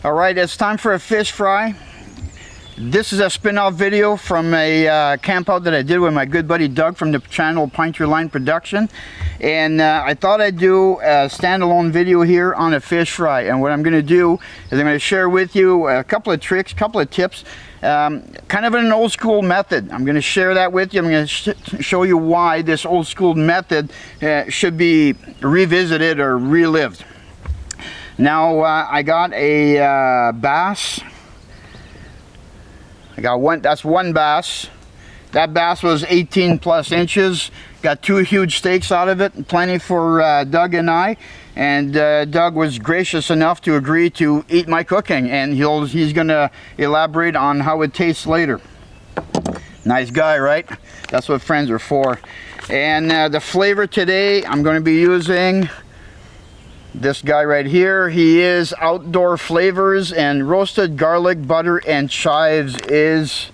Alright, it's time for a fish fry. This is a spin-off video from a camp out that I did with my good buddy Doug from the channel Pint Your Line Production. And I thought I'd do a standalone video here on a fish fry. And what I'm going to do is I'm going to share with you a couple of tricks, couple of tips, kind of an old school method. I'm going to share that with you. I'm going to show you why this old school method should be revisited or relived. Now I got a bass. I got one, that's one bass. That bass was 18 plus inches. Got two huge steaks out of it, plenty for Doug and I. And Doug was gracious enough to agree to eat my cooking, and he's gonna elaborate on how it tastes later. Nice guy, right? That's what friends are for. And the flavor today, I'm gonna be using this guy right here. He is Outdoor Flavors, and roasted garlic, butter, and chives is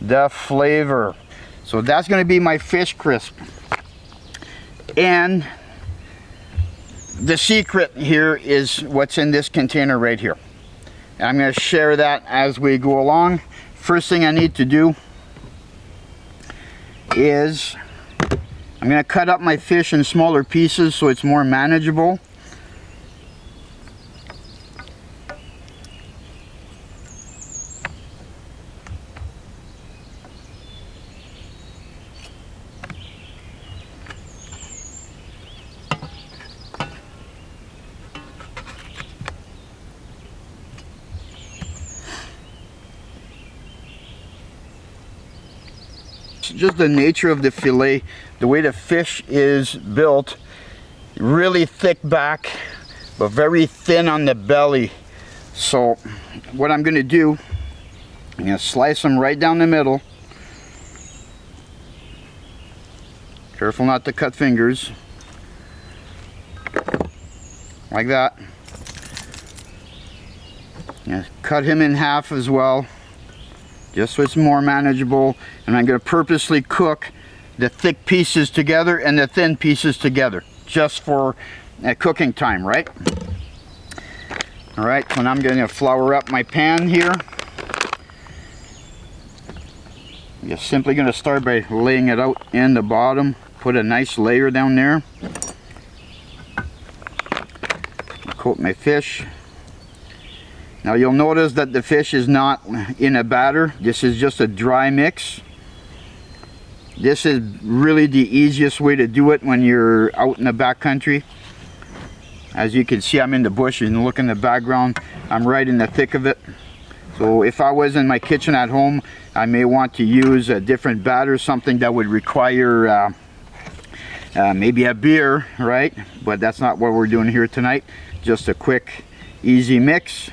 the flavor. So that's going to be my fish crisp. And the secret here is what's in this container right here. And I'm going to share that as we go along. First thing I need to do is I'm going to cut up my fish in smaller pieces so it's more manageable. Just the nature of the fillet, the way the fish is built, really thick back but very thin on the belly. So what I'm going to do, I'm going to slice them right down the middle. Careful not to cut fingers, like that. Cut him in half as well, just so it's more manageable. And I'm going to purposely cook the thick pieces together and the thin pieces together, just for cooking time, right? Alright, so now I'm going to flour up my pan here. I'm just simply going to start by laying it out in the bottom. Put a nice layer down there. Coat my fish. Now you'll notice that the fish is not in a batter. This is just a dry mix. This is really the easiest way to do it when you're out in the backcountry. As you can see, I'm in the bush, and look in the background, I'm right in the thick of it. So if I was in my kitchen at home, I may want to use a different batter, something that would require maybe a beer, right? But that's not what we're doing here tonight. Just a quick, easy mix.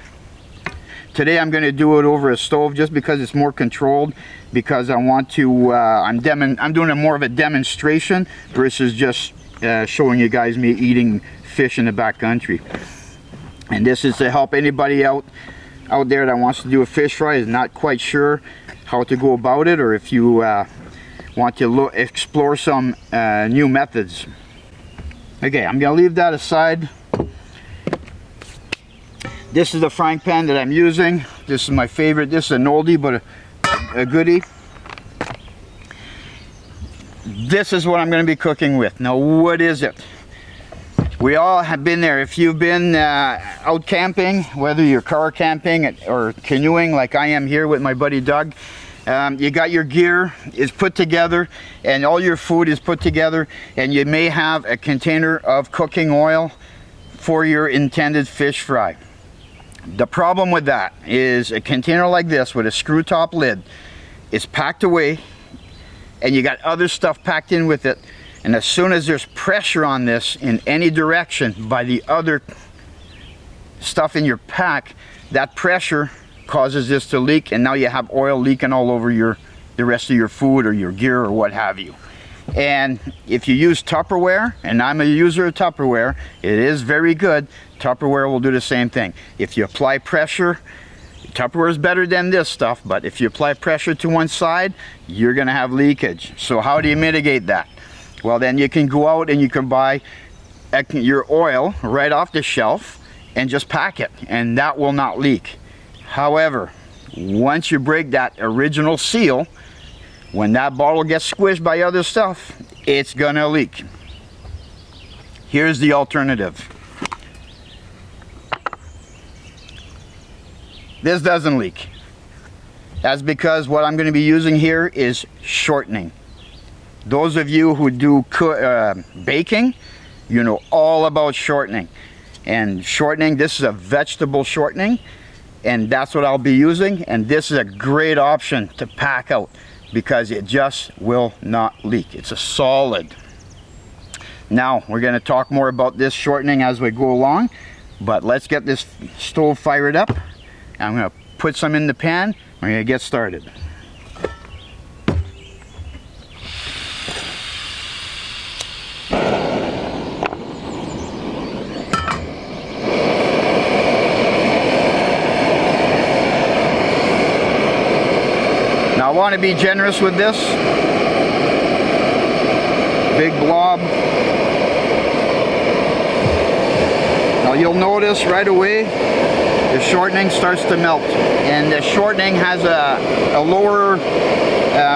Today I'm going to do it over a stove just because it's more controlled, because I want to, I'm doing more of a demonstration versus just showing you guys me eating fish in the backcountry. And this is to help anybody out there that wants to do a fish fry, is not quite sure how to go about it, or if you want to explore some new methods. Okay, I'm going to leave that aside. This is the frying pan that I'm using. This is my favorite. This is an oldie but a goodie. This is what I'm going to be cooking with. Now, what is it? We all have been there. If you've been out camping, whether you're car camping or canoeing like I am here with my buddy Doug, you got your gear is put together and all your food is put together, and you may have a container of cooking oil for your intended fish fry. The problem with that is a container like this with a screw top lid is packed away, and you got other stuff packed in with it, and as soon as there's pressure on this in any direction by the other stuff in your pack, that pressure causes this to leak, and now you have oil leaking all over the rest of your food or your gear or what have you. And if you use Tupperware, and I'm a user of Tupperware, it is very good. Tupperware will do the same thing. If you apply pressure, Tupperware is better than this stuff, but if you apply pressure to one side, you're going to have leakage. So how do you mitigate that? Well, then you can go out and you can buy your oil right off the shelf and just pack it, and that will not leak. However, once you break that original seal, when that bottle gets squished by other stuff, it's gonna leak. Here's the alternative. This doesn't leak. That's because what I'm going to be using here is shortening. Those of you who do baking, you know all about shortening. And shortening, this is a vegetable shortening, and that's what I'll be using. And this is a great option to pack out because it just will not leak. It's a solid. Now, we're going to talk more about this shortening as we go along, but let's get this stove fired up. I'm going to put some in the pan. We're going to get started. Now, I want to be generous with this. Big blob. Now, you'll notice right away the shortening starts to melt, and the shortening has a lower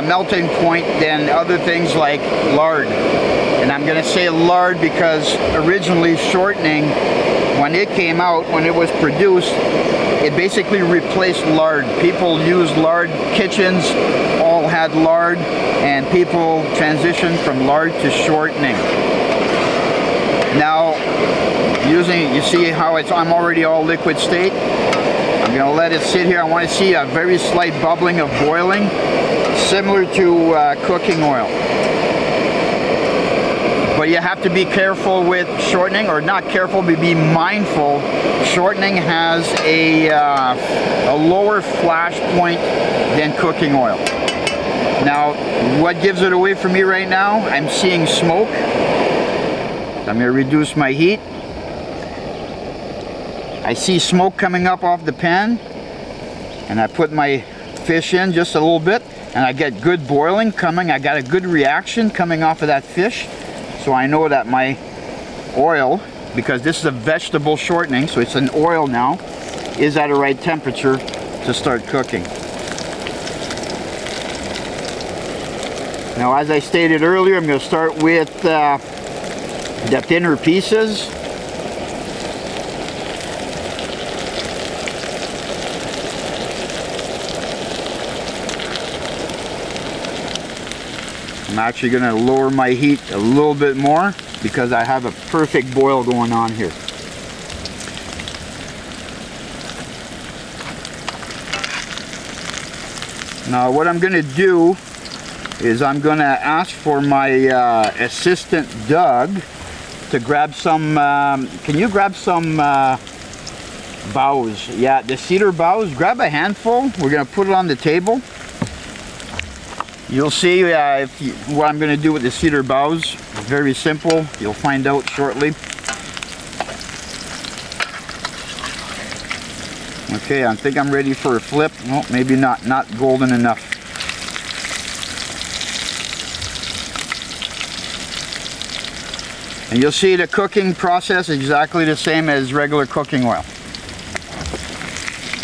melting point than other things like lard. And I'm going to say lard because originally shortening, when it came out, when it was produced, it basically replaced lard. People used lard, kitchens all had lard, and people transitioned from lard to shortening. Now, you see how I'm already all liquid state. I'm going to let it sit here. I want to see a very slight bubbling of boiling, similar to cooking oil. But you have to be careful with shortening, or not careful, but be mindful. Shortening has a lower flash point than cooking oil. Now, what gives it away for me right now? I'm seeing smoke. I'm going to reduce my heat. I see smoke coming up off the pan, and I put my fish in just a little bit, and I get good boiling coming. I got a good reaction coming off of that fish, so I know that my oil, because this is a vegetable shortening, so it's an oil now, is at a right temperature to start cooking. Now, as I stated earlier, I'm going to start with the thinner pieces. I'm actually going to lower my heat a little bit more because I have a perfect boil going on here. Now, what I'm going to do is I'm going to ask for my assistant Doug to grab some, can you grab some boughs? Yeah, the cedar boughs. Grab a handful. We're going to put it on the table. You'll see what I'm going to do with the cedar boughs. Very simple. You'll find out shortly. Okay, I think I'm ready for a flip. Well, maybe not golden enough. And you'll see the cooking process exactly the same as regular cooking oil.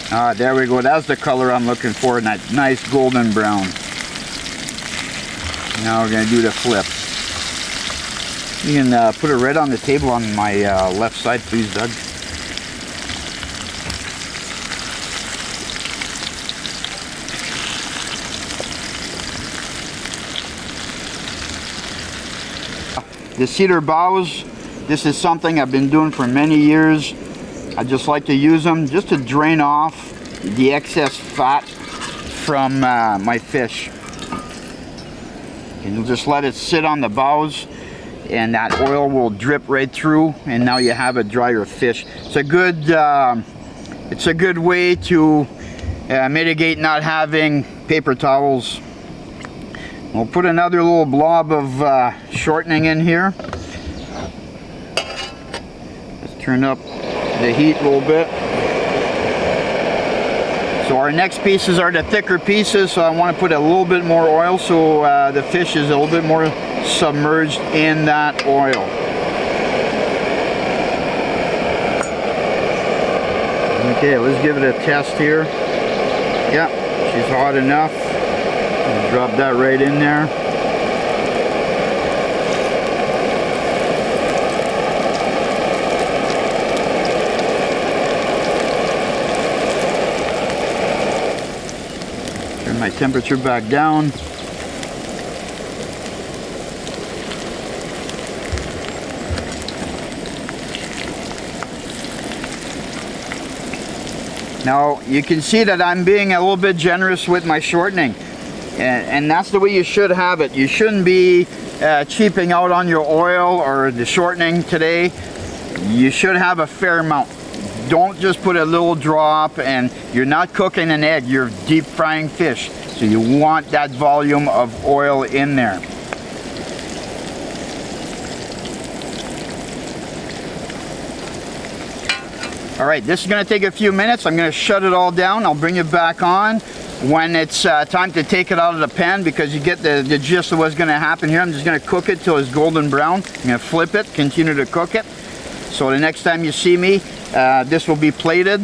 Alright, there we go. That's the color I'm looking for, that nice golden brown. Now we're going to do the flip. You can put it right on the table on my left side, please, Doug. The cedar boughs, this is something I've been doing for many years. I just like to use them just to drain off the excess fat from my fish. And you'll just let it sit on the boughs, and that oil will drip right through, and now you have a drier fish. It's a good way to mitigate not having paper towels. We'll put another little blob of shortening in here. Let's turn up the heat a little bit. So our next pieces are the thicker pieces, so I want to put a little bit more oil so the fish is a little bit more submerged in that oil. Okay, let's give it a test here. Yeah, she's hot enough. Drop that right in there. Turn my temperature back down. Now you can see that I'm being a little bit generous with my shortening, and that's the way you should have it. You shouldn't be cheaping out on your oil or the shortening today. You should have a fair amount. Don't just put a little drop, and you're not cooking an egg, you're deep frying fish. So you want that volume of oil in there. All right, this is going to take a few minutes. I'm going to shut it all down. I'll bring it back on when it's time to take it out of the pan, because you get the gist of what's going to happen here. I'm just going to cook it till it's golden brown. I'm going to flip it, continue to cook it. So the next time you see me, this will be plated,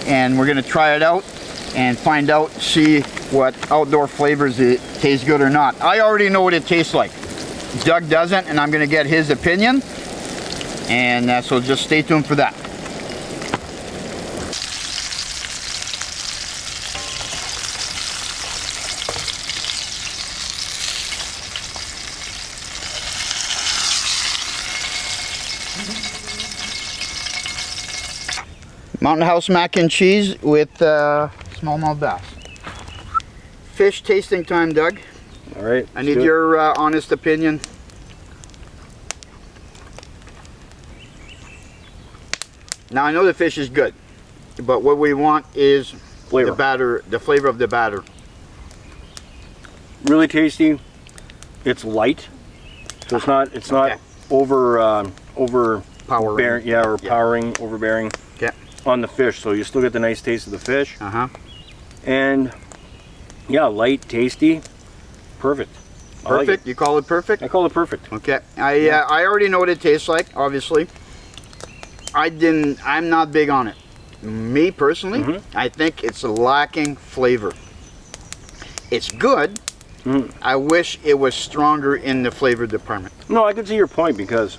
and we're going to try it out and find out, see what outdoor flavors it tastes good or not. I already know what it tastes like. Doug doesn't, and I'm going to get his opinion, and so just stay tuned for that. Mountain House mac and cheese with smallmouth bass. Fish tasting time, Doug. All right. I need your honest opinion. Now I know the fish is good, but what we want is flavor. The batter, the flavor of the batter. Really tasty. It's light, so it's not overpowering. Yeah, overpowering, overbearing. Okay. On the fish, so you still get the nice taste of the fish. And yeah, light, tasty, perfect. Perfect. Like you call it perfect? I call it perfect. Okay. I already know what it tastes like. Obviously, I'm not big on it. Me personally, I think it's lacking flavor. It's good. I wish it was stronger in the flavor department. No, I can see your point, because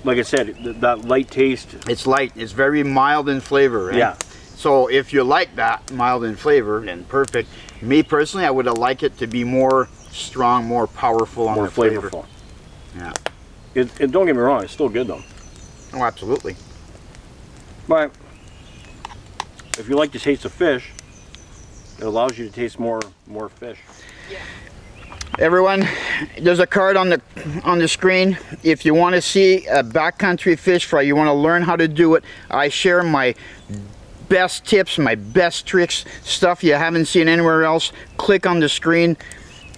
like I said, that light taste. It's light. It's very mild in flavor. Right? Yeah. So if you like that mild in flavor, then perfect. Me personally, I would have liked it to be more strong, more powerful on the flavor. Flavorful. Yeah. It don't get me wrong, it's still good though. Oh, absolutely. But if you like the taste of fish, it allows you to taste more fish. Yeah. Everyone, there's a card on the screen. If you want to see a backcountry fish fry, you want to learn how to do it, I share my best tips, my best tricks, stuff you haven't seen anywhere else. Click on the screen.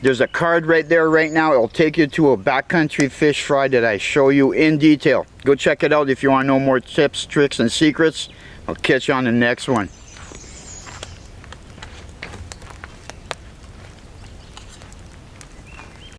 There's a card right there right now. It'll take you to a backcountry fish fry that I show you in detail. Go check it out if you want to know more tips, tricks, and secrets. I'll catch you on the next one.